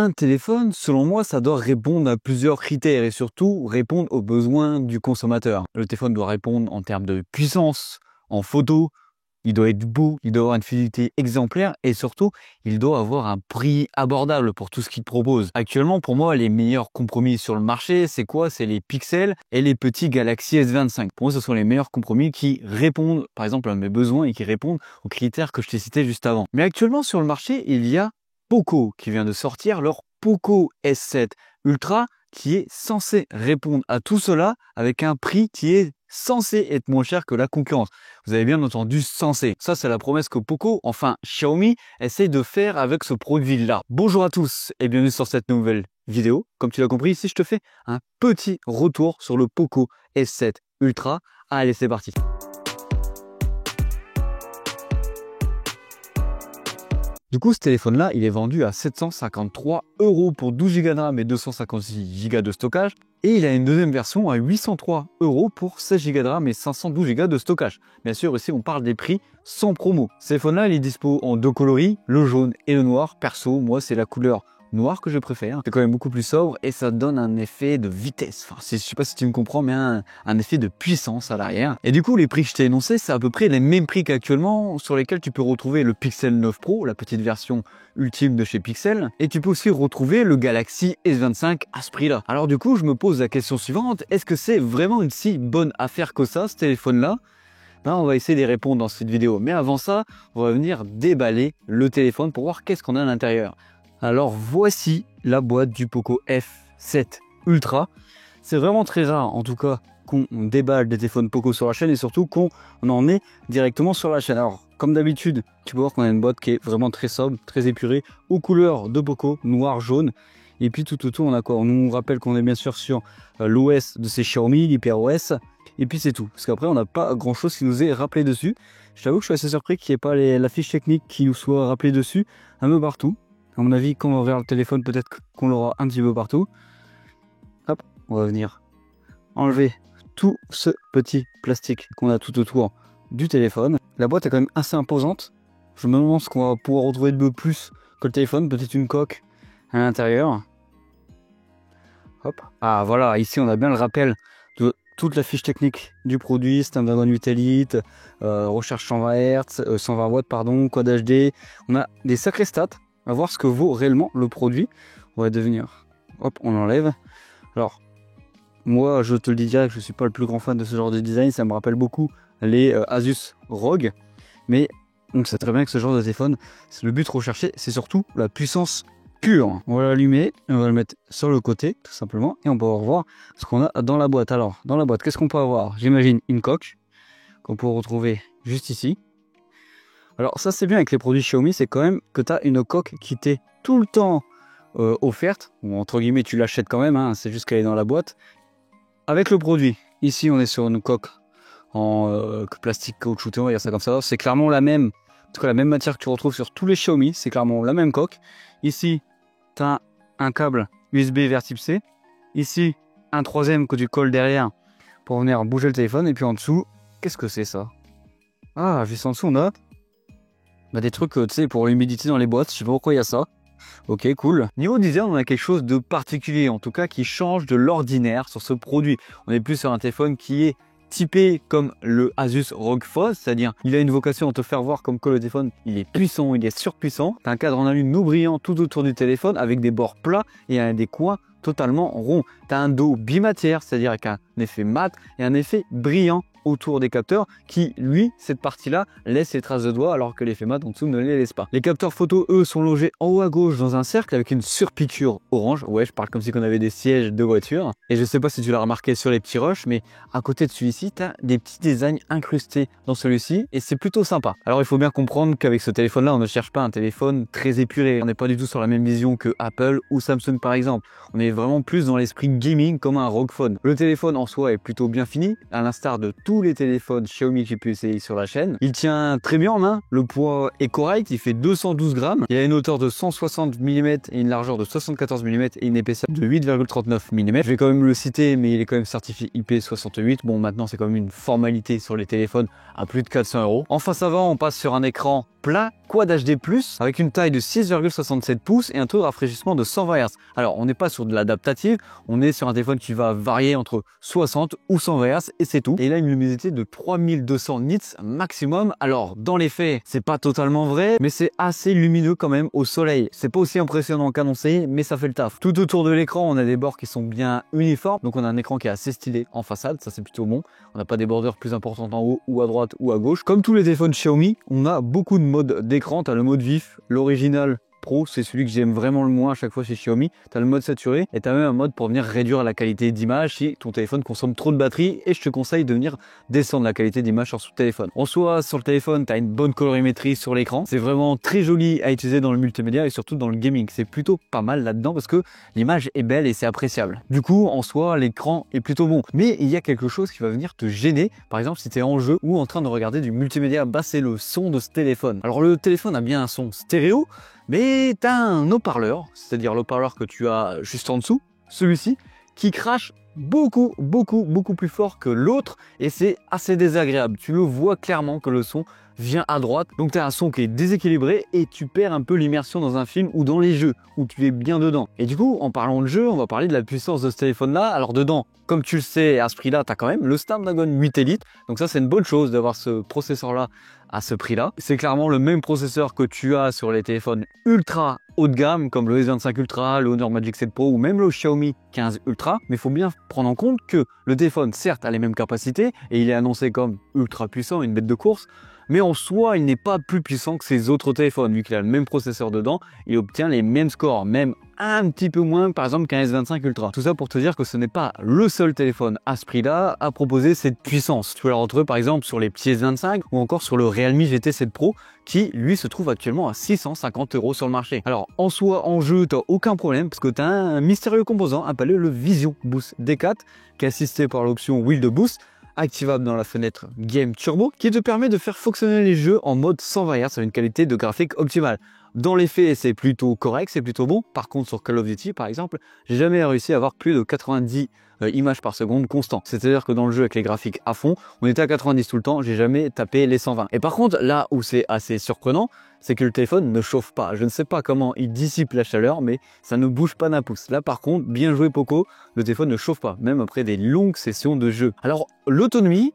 Un téléphone, selon moi, ça doit répondre à plusieurs critères et surtout répondre aux besoins du consommateur. Le téléphone doit répondre en termes de puissance, en photo, il doit être beau, il doit avoir une fidélité exemplaire et surtout, il doit avoir un prix abordable pour tout ce qu'il propose. Actuellement, pour moi, les meilleurs compromis sur le marché, c'est quoi? C'est les Pixel et les petits Galaxy S25. Pour moi, ce sont les meilleurs compromis qui répondent, par exemple, à mes besoins et qui répondent aux critères que je t'ai cités juste avant. Mais actuellement, sur le marché, il y a Poco qui vient de sortir leur Poco S7 Ultra qui est censé répondre à tout cela avec un prix qui est censé être moins cher que la concurrence. Vous avez bien entendu censé. Ça, c'est la promesse que Poco, enfin Xiaomi, essaye de faire avec ce produit-là. Bonjour à tous et bienvenue sur cette nouvelle vidéo. Comme tu l'as compris, ici, je te fais un petit retour sur le Poco S7 Ultra. Allez, c'est parti. Du coup, ce téléphone-là, il est vendu à 753 € pour 12 Go de RAM et 256 Go de stockage. Et il a une deuxième version à 803 € pour 16 Go de RAM et 512 Go de stockage. Bien sûr, ici, on parle des prix sans promo. Ce téléphone-là, il est dispo en deux coloris, le jaune et le noir. Perso, moi, c'est la couleur noir que je préfère. C'est quand même beaucoup plus sobre et ça donne un effet de vitesse. Enfin, je sais pas si tu me comprends, mais un effet de puissance à l'arrière. Et du coup, les prix que je t'ai énoncés, c'est à peu près les mêmes prix qu'actuellement sur lesquels tu peux retrouver le Pixel 9 Pro, la petite version ultime de chez Pixel. Et tu peux aussi retrouver le Galaxy S25 à ce prix-là. Alors du coup, je me pose la question suivante. Est-ce que c'est vraiment une si bonne affaire que ça, ce téléphone-là? On va essayer d'y répondre dans cette vidéo. Mais avant ça, on va venir déballer le téléphone pour voir qu'est-ce qu'on a à l'intérieur. Alors voici la boîte du Poco F7 Ultra. C'est vraiment très rare en tout cas qu'on déballe des téléphones Poco sur la chaîne et surtout qu'on en est directement sur la chaîne. Alors comme d'habitude, tu peux voir qu'on a une boîte qui est vraiment très sobre, très épurée, aux couleurs de Poco, noir, jaune. Et puis tout autour on a quoi? On nous rappelle qu'on est bien sûr sur l'OS de ces Xiaomi, l'HyperOS. Et puis c'est tout, parce qu'après on n'a pas grand chose qui nous est rappelé dessus. Je t'avoue que je suis assez surpris qu'il n'y ait pas la fiche technique qui nous soit rappelée dessus un peu partout. À mon avis, quand on va ouvrir le téléphone, peut-être qu'on l'aura un petit peu partout. Hop, on va venir enlever tout ce petit plastique qu'on a tout autour du téléphone. La boîte est quand même assez imposante. Je me demande ce qu'on va pouvoir retrouver de plus que le téléphone. Peut-être une coque à l'intérieur. Hop. Ah voilà, ici on a bien le rappel de toute la fiche technique du produit, Snapdragon 8 Elite, recherche 120 Hz, 120 watts, pardon, code HD. On a des sacrés stats. On va voir ce que vaut réellement le produit. On va devenir, hop, on enlève. Alors, moi, je te le dis direct, je ne suis pas le plus grand fan de ce genre de design. Ça me rappelle beaucoup les Asus ROG. Mais on sait très bien que ce genre de téléphone, le but recherché, c'est surtout la puissance pure. On va l'allumer, on va le mettre sur le côté, tout simplement. Et on peut voir ce qu'on a dans la boîte. Alors, dans la boîte, qu'est-ce qu'on peut avoir? J'imagine une coque qu'on peut retrouver juste ici. Alors ça c'est bien avec les produits Xiaomi, c'est quand même que tu as une coque qui t'est tout le temps offerte, ou entre guillemets tu l'achètes quand même, hein, c'est juste qu'elle est dans la boîte, avec le produit. Ici on est sur une coque en plastique caoutchouté, on va dire ça comme ça, c'est clairement la même, en tout cas la même matière que tu retrouves sur tous les Xiaomi, c'est clairement la même coque. Ici tu as un câble USB vers type C, ici un troisième que tu colles derrière pour venir bouger le téléphone, et puis en dessous, qu'est-ce que c'est ça? Ah, juste en dessous on a des trucs, tu sais, pour l'humidité dans les boîtes, je sais pas pourquoi il y a ça. Ok, cool. Niveau design, on a quelque chose de particulier, en tout cas qui change de l'ordinaire sur ce produit. On est plus sur un téléphone qui est typé comme le Asus ROG Phos, c'est-à-dire il a une vocation à te faire voir comme que le téléphone il est puissant, il est surpuissant. T'as un cadre en aluminium brillant tout autour du téléphone avec des bords plats et des coins totalement ronds. T'as un dos bimatière, c'est-à-dire avec un effet mat et un effet brillant autour des capteurs qui, lui, cette partie-là, laisse les traces de doigts alors que l'effet mat en dessous ne les laisse pas. Les capteurs photo, eux, sont logés en haut à gauche dans un cercle avec une surpiqûre orange. Ouais, je parle comme si on avait des sièges de voiture. Et je sais pas si tu l'as remarqué sur les petits rushs, mais à côté de celui-ci, tu as des petits designs incrustés dans celui-ci et c'est plutôt sympa. Alors, il faut bien comprendre qu'avec ce téléphone-là, on ne cherche pas un téléphone très épuré. On n'est pas du tout sur la même vision que Apple ou Samsung, par exemple. On est vraiment plus dans l'esprit gaming comme un ROG Phone. Le téléphone en soi est plutôt bien fini, à l'instar de tous les téléphones Xiaomi que j'ai pu essayer sur la chaîne. Il tient très bien en main, le poids est correct, il fait 212 grammes. Il a une hauteur de 160 mm et une largeur de 74 mm et une épaisseur de 8,39 mm. Je vais quand même le citer, mais il est quand même certifié IP68. Bon, maintenant c'est quand même une formalité sur les téléphones à plus de 400 €. En face avant, on passe sur un écran plat Quad HD+, avec une taille de 6,67 pouces et un taux de rafraîchissement de 120 Hz. Alors, on n'est pas sur de l'adaptative, on est sur un téléphone qui va varier entre 60 ou 120 Hz et c'est tout. Et il a une luminosité de 3200 nits maximum. Alors, dans les faits, c'est pas totalement vrai, mais c'est assez lumineux quand même au soleil. C'est pas aussi impressionnant qu'annoncé, mais ça fait le taf. Tout autour de l'écran, on a des bords qui sont bien uniformes, donc on a un écran qui est assez stylé en façade, ça c'est plutôt bon. On n'a pas des bordures plus importantes en haut ou à droite ou à gauche. Comme tous les téléphones Xiaomi, on a beaucoup de modes d'écran. Tu as le mode vif, l'original Pro, c'est celui que j'aime vraiment le moins à chaque fois chez Xiaomi. Tu as le mode saturé et tu as même un mode pour venir réduire la qualité d'image si ton téléphone consomme trop de batterie, et je te conseille de venir descendre la qualité d'image sur ce téléphone. En soi, sur le téléphone, tu as une bonne colorimétrie sur l'écran. C'est vraiment très joli à utiliser dans le multimédia et surtout dans le gaming. C'est plutôt pas mal là-dedans parce que l'image est belle et c'est appréciable. Du coup, en soi, l'écran est plutôt bon. Mais il y a quelque chose qui va venir te gêner. Par exemple, si tu es en jeu ou en train de regarder du multimédia, bah c'est le son de ce téléphone. Alors le téléphone a bien un son stéréo, mais tu as un haut-parleur, c'est-à-dire l'haut-parleur que tu as juste en dessous, celui-ci, qui crache beaucoup plus fort que l'autre et c'est assez désagréable. Tu le vois clairement que le son vient à droite, donc tu as un son qui est déséquilibré et tu perds un peu l'immersion dans un film ou dans les jeux où tu es bien dedans. Et du coup, en parlant de jeu, on va parler de la puissance de ce téléphone-là. Alors dedans, comme tu le sais, à ce prix-là, tu as quand même le Snapdragon 8 Elite, donc ça c'est une bonne chose d'avoir ce processeur-là à ce prix-là. C'est clairement le même processeur que tu as sur les téléphones ultra haut de gamme comme le S25 Ultra, le Honor Magic 7 Pro ou même le Xiaomi 15 Ultra. Mais il faut bien prendre en compte que le téléphone, certes, a les mêmes capacités et il est annoncé comme ultra puissant, une bête de course, mais en soi, il n'est pas plus puissant que ses autres téléphones. Vu qu'il a le même processeur dedans, il obtient les mêmes scores, même un petit peu moins par exemple qu'un S25 Ultra. Tout ça pour te dire que ce n'est pas le seul téléphone à ce prix-là à proposer cette puissance. Tu peux la retrouver par exemple sur les petits S25 ou encore sur le Realme GT 7 Pro qui lui se trouve actuellement à 650 € sur le marché. Alors en soi, en jeu, tu n'as aucun problème parce que tu as un mystérieux composant appelé le Vision Boost D4 qui est assisté par l'option Wheel de Boost, activable dans la fenêtre Game Turbo, qui te permet de faire fonctionner les jeux en mode 120 Hz à une qualité de graphique optimale. Dans les faits, c'est plutôt correct, c'est plutôt bon. Par contre, sur Call of Duty, par exemple, j'ai jamais réussi à avoir plus de 90 images par seconde constant. C'est-à-dire que dans le jeu avec les graphiques à fond, on était à 90 tout le temps, j'ai jamais tapé les 120. Et par contre, là où c'est assez surprenant, c'est que le téléphone ne chauffe pas. Je ne sais pas comment il dissipe la chaleur, mais ça ne bouge pas d'un pouce. Là, par contre, bien joué Poco, le téléphone ne chauffe pas, même après des longues sessions de jeu. Alors, l'autonomie,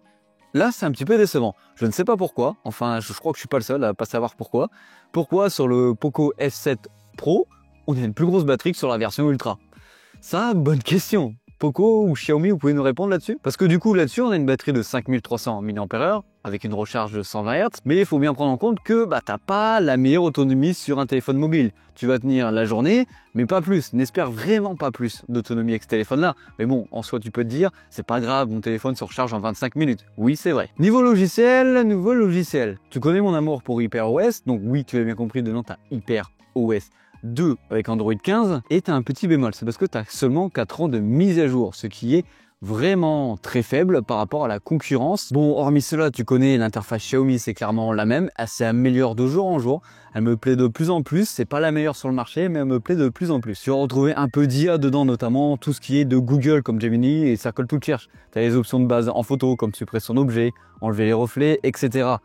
là, c'est un petit peu décevant. Je ne sais pas pourquoi. Enfin, je crois que je suis pas le seul à pas savoir pourquoi. Pourquoi sur le Poco F7 Pro, on a une plus grosse batterie que sur la version Ultra? Ça, bonne question. Poco ou Xiaomi, vous pouvez nous répondre là-dessus? Parce que du coup, là-dessus, on a une batterie de 5300 mAh avec une recharge de 120 Hz. Mais il faut bien prendre en compte que t'as pas la meilleure autonomie sur un téléphone mobile. Tu vas tenir la journée, mais pas plus. N'espère vraiment pas plus d'autonomie avec ce téléphone-là. Mais bon, en soi, tu peux te dire, c'est pas grave, mon téléphone se recharge en 25 minutes. Oui, c'est vrai. Niveau logiciel. Tu connais mon amour pour HyperOS. Donc oui, tu as bien compris, dedans, t'as HyperOS 2 avec Android 15 et tu as un petit bémol, c'est parce que tu as seulement 4 ans de mise à jour, ce qui est vraiment très faible par rapport à la concurrence. Bon, hormis cela, tu connais l'interface Xiaomi, c'est clairement la même, elle s'améliore de jour en jour, elle me plaît de plus en plus, c'est pas la meilleure sur le marché, mais elle me plaît de plus en plus. Tu vas retrouver un peu d'IA dedans, notamment tout ce qui est de Google comme Gemini et Circle to Search. Tu as les options de base en photo comme suppression d'objets, enlever les reflets, etc.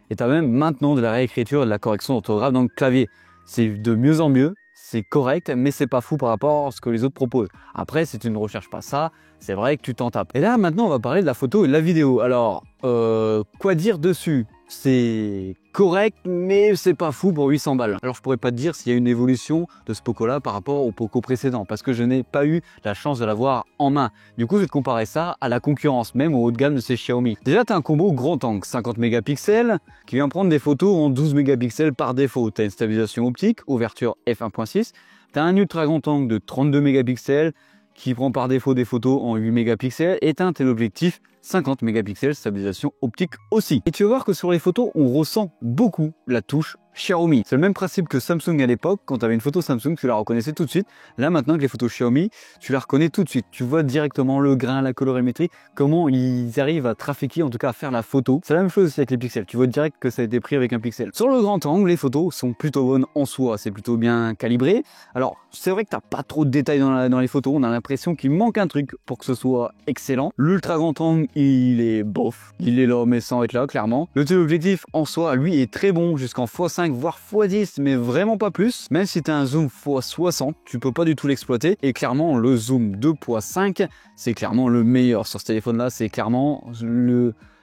Et tu as même maintenant de la réécriture et de la correction d'orthographe dans le clavier. C'est de mieux en mieux, c'est correct, mais c'est pas fou par rapport à ce que les autres proposent. Après, si tu ne recherches pas ça, c'est vrai que tu t'en tapes. Et là, maintenant, on va parler de la photo et de la vidéo. Alors, quoi dire dessus? C'est correct, mais c'est pas fou pour 800 balles. Alors, je pourrais pas te dire s'il y a une évolution de ce Poco-là par rapport au Poco précédent, parce que je n'ai pas eu la chance de l'avoir en main. Du coup, je vais te comparer ça à la concurrence, même au haut de gamme de ces Xiaomi. Déjà, tu as un combo grand angle, 50 mégapixels, qui vient prendre des photos en 12 mégapixels par défaut. Tu as une stabilisation optique, ouverture f1.6. Tu as un ultra grand angle de 32 mégapixels, qui prend par défaut des photos en 8 mégapixels, et un téléobjectif 50 mégapixels, stabilisation optique aussi. Et tu vas voir que sur les photos, on ressent beaucoup la touche Xiaomi. C'est le même principe que Samsung à l'époque. Quand tu avais une photo Samsung, tu la reconnaissais tout de suite. Là, maintenant, avec les photos Xiaomi, tu la reconnais tout de suite. Tu vois directement le grain, la colorimétrie, comment ils arrivent à trafiquer, en tout cas à faire la photo. C'est la même chose aussi avec les pixels. Tu vois direct que ça a été pris avec un pixel. Sur le grand angle, les photos sont plutôt bonnes en soi. C'est plutôt bien calibré. Alors, c'est vrai que tu n'as pas trop de détails dans les photos. On a l'impression qu'il manque un truc pour que ce soit excellent. L'ultra grand angle il est bof. Il est là mais sans être là clairement. Le téléobjectif en soi, lui, est très bon jusqu'en x5 voire x10, mais vraiment pas plus. Même si tu as un zoom x60, tu peux pas du tout l'exploiter. Et clairement, le zoom 2.5, c'est clairement le meilleur sur ce téléphone-là. C'est clairement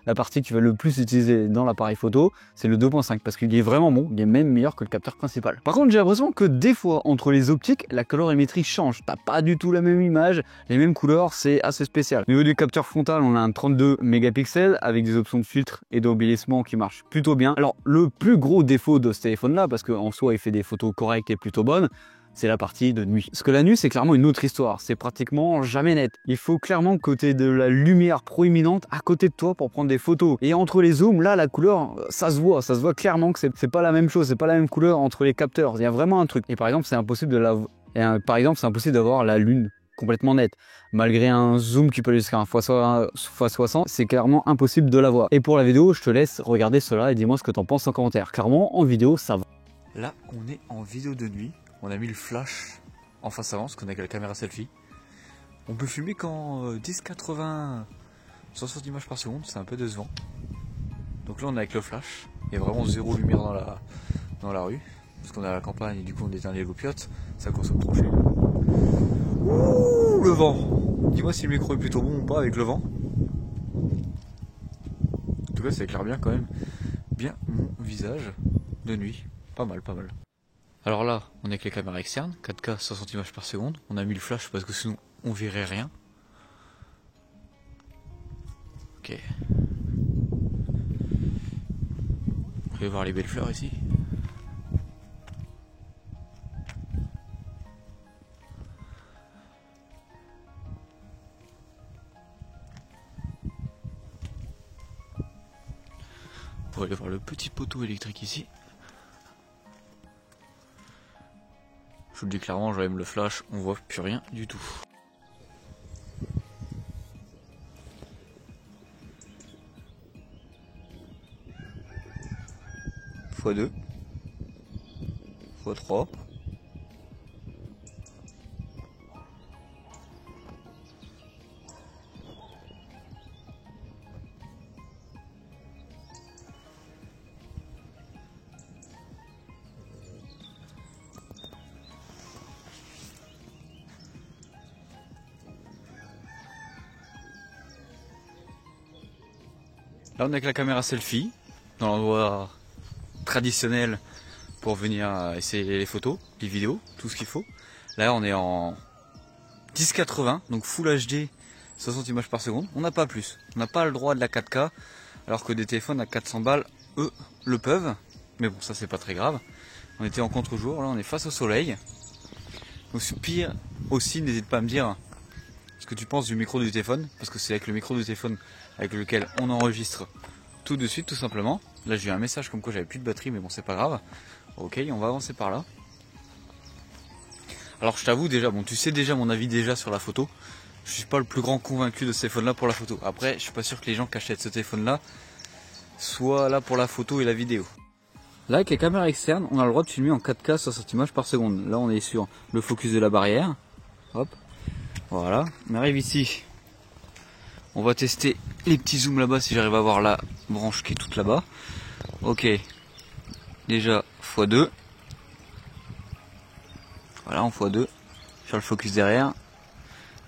la partie qui va le plus utiliser dans l'appareil photo, c'est le 2.5 parce qu'il est vraiment bon, il est même meilleur que le capteur principal. Par contre, j'ai l'impression que des fois, entre les optiques, la colorimétrie change. T'as pas du tout la même image, les mêmes couleurs, c'est assez spécial. Au niveau du capteur frontal, on a un 32 mégapixels avec des options de filtre et d'embellissement qui marchent plutôt bien. Alors, le plus gros défaut de ce téléphone-là, parce qu'en soi, il fait des photos correctes et plutôt bonnes, c'est la partie de nuit. Parce que la nuit, c'est clairement une autre histoire. C'est pratiquement jamais net. Il faut clairement côté de la lumière proéminente à côté de toi pour prendre des photos. Et entre les zooms, là, la couleur, ça se voit clairement que c'est pas la même chose, c'est pas la même couleur entre les capteurs. Il y a vraiment un truc. Et par exemple, c'est impossible d'avoir la lune complètement nette. Malgré un zoom qui peut aller jusqu'à un x60, c'est clairement impossible de l'avoir. Et pour la vidéo, je te laisse regarder cela et dis-moi ce que t'en penses en commentaire. Clairement, en vidéo, ça va. Là, on est en vidéo de nuit. On a mis le flash en face avant, parce qu'on a avec la caméra selfie. On peut filmer qu'en 1080 60 images par seconde, c'est un peu décevant. Donc là on est avec le flash, il y a vraiment zéro lumière dans la rue, parce qu'on est à la campagne et du coup on éteint les loupiottes, ça consomme trop cher. Ouh, le vent. Dis-moi si le micro est plutôt bon ou pas avec le vent. En tout cas ça éclaire bien quand même, bien mon visage de nuit, pas mal, pas mal. Alors là, on est avec les caméras externes, 4K 60 images par seconde. On a mis le flash parce que sinon on verrait rien. Ok. Vous pouvez voir les belles fleurs ici. Vous pouvez aller voir le petit poteau électrique ici. Je vous le dis clairement, j'allume le flash, on voit plus rien du tout. x2, x3. Là on est avec la caméra selfie, dans l'endroit traditionnel pour venir essayer les photos, les vidéos, tout ce qu'il faut. Là on est en 1080, donc Full HD, 60 images par seconde. On n'a pas plus, on n'a pas le droit de la 4K, alors que des téléphones à 400 balles, eux, le peuvent. Mais bon, ça c'est pas très grave. On était en contre-jour, là on est face au soleil. Donc pire aussi, n'hésite pas à me dire ce que tu penses du micro du téléphone, parce que c'est avec le micro du téléphone avec lequel on enregistre tout de suite, tout simplement. Là j'ai eu un message comme quoi j'avais plus de batterie, mais bon c'est pas grave. Ok, on va avancer par là. Alors je t'avoue déjà, bon tu sais déjà mon avis déjà sur la photo. Je suis pas le plus grand convaincu de ce téléphone là pour la photo. Après je suis pas sûr que les gens qui achètent ce téléphone là soient là pour la photo et la vidéo. Là avec les caméras externes, on a le droit de filmer en 4K 60 images par seconde. Là on est sur le focus de la barrière. Hop, voilà, on arrive ici. On va tester les petits zooms là-bas si j'arrive à voir la branche qui est toute là-bas. Ok, déjà x2. Voilà, en x2. Faire le focus derrière.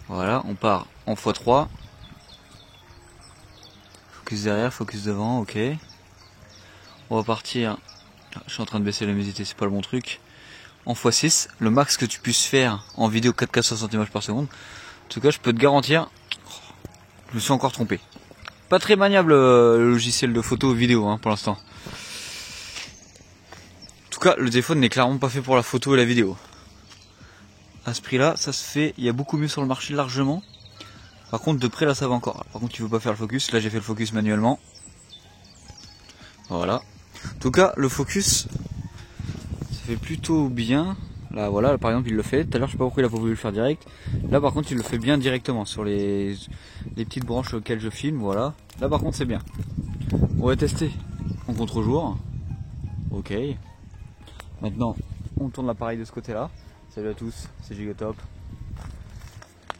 Voilà, on part en x3. Focus derrière, focus devant, ok. On va partir. Je suis en train de baisser la luminosité, c'est pas le bon truc. En x6, le max que tu puisses faire en vidéo 4K 60 images par seconde. En tout cas, je peux te garantir, je me suis encore trompé. Pas très maniable le logiciel de photo vidéo hein, pour l'instant. En tout cas, le téléphone n'est clairement pas fait pour la photo et la vidéo. À ce prix là, ça se fait, il y a beaucoup mieux sur le marché largement. Par contre de près là ça va encore. Par contre tu veux pas faire le focus, là j'ai fait le focus manuellement. Voilà. En tout cas le focus, ça fait plutôt bien. Là voilà, par exemple il le fait. Tout à l'heure je sais pas pourquoi il a pas voulu le faire direct. Là par contre il le fait bien directement sur les petites branches auxquelles je filme, voilà. Là par contre c'est bien. On va tester en contre-jour. Ok. Maintenant on tourne l'appareil de ce côté là. Salut à tous, c'est Gigatop.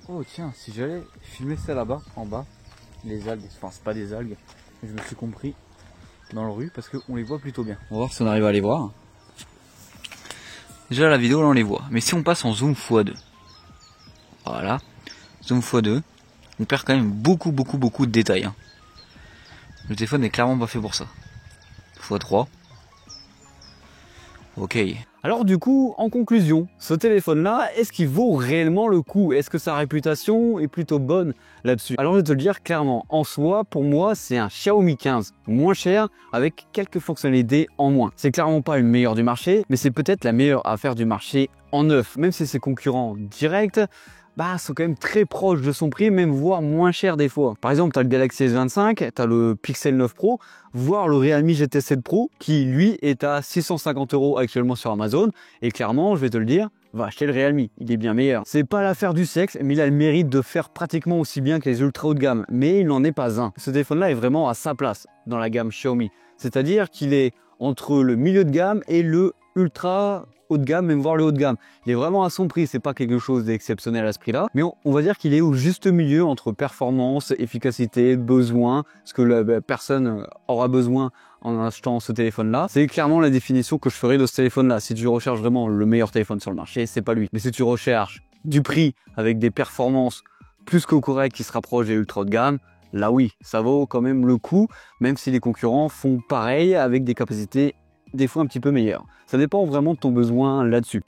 Oh tiens, si j'allais filmer ça là-bas, en bas, les algues, enfin c'est pas des algues, je me suis compris dans le rue parce qu'on les voit plutôt bien. On va voir si on arrive à les voir. Déjà la vidéo là on les voit, mais si on passe en zoom x2, voilà, zoom x2, on perd quand même beaucoup de détails. Hein. Le téléphone n'est clairement pas fait pour ça. x3. Ok. Alors du coup, en conclusion, ce téléphone-là, est-ce qu'il vaut réellement le coup? Est-ce que sa réputation est plutôt bonne là-dessus? Alors je vais te le dire clairement, en soi, pour moi, c'est un Xiaomi 15 moins cher avec quelques fonctionnalités en moins. C'est clairement pas le meilleur du marché, mais c'est peut-être la meilleure affaire du marché en neuf. Même si ses concurrents directs, sont quand même très proches de son prix, même voire moins cher des fois. Par exemple, tu as le Galaxy S25, tu as le Pixel 9 Pro, voire le Realme GT 7 Pro, qui lui est à 650 € actuellement sur Amazon. Et clairement, je vais te le dire, va acheter le Realme, il est bien meilleur. C'est pas l'affaire du sexe, mais il a le mérite de faire pratiquement aussi bien que les ultra haut de gamme. Mais il n'en est pas un. Ce téléphone-là est vraiment à sa place dans la gamme Xiaomi. C'est-à-dire qu'il est entre le milieu de gamme et le ultra haut de gamme, même voire le haut de gamme. Il est vraiment à son prix, c'est pas quelque chose d'exceptionnel à ce prix-là, mais on va dire qu'il est au juste milieu entre performance, efficacité, besoin, ce que la personne aura besoin en achetant ce téléphone-là. C'est clairement la définition que je ferai de ce téléphone-là. Si tu recherches vraiment le meilleur téléphone sur le marché, c'est pas lui. Mais si tu recherches du prix avec des performances plus que correctes qui se rapprochent des ultra haut de gamme, là oui, ça vaut quand même le coup, même si les concurrents font pareil avec des capacités des fois un petit peu meilleures. Ça dépend vraiment de ton besoin là-dessus.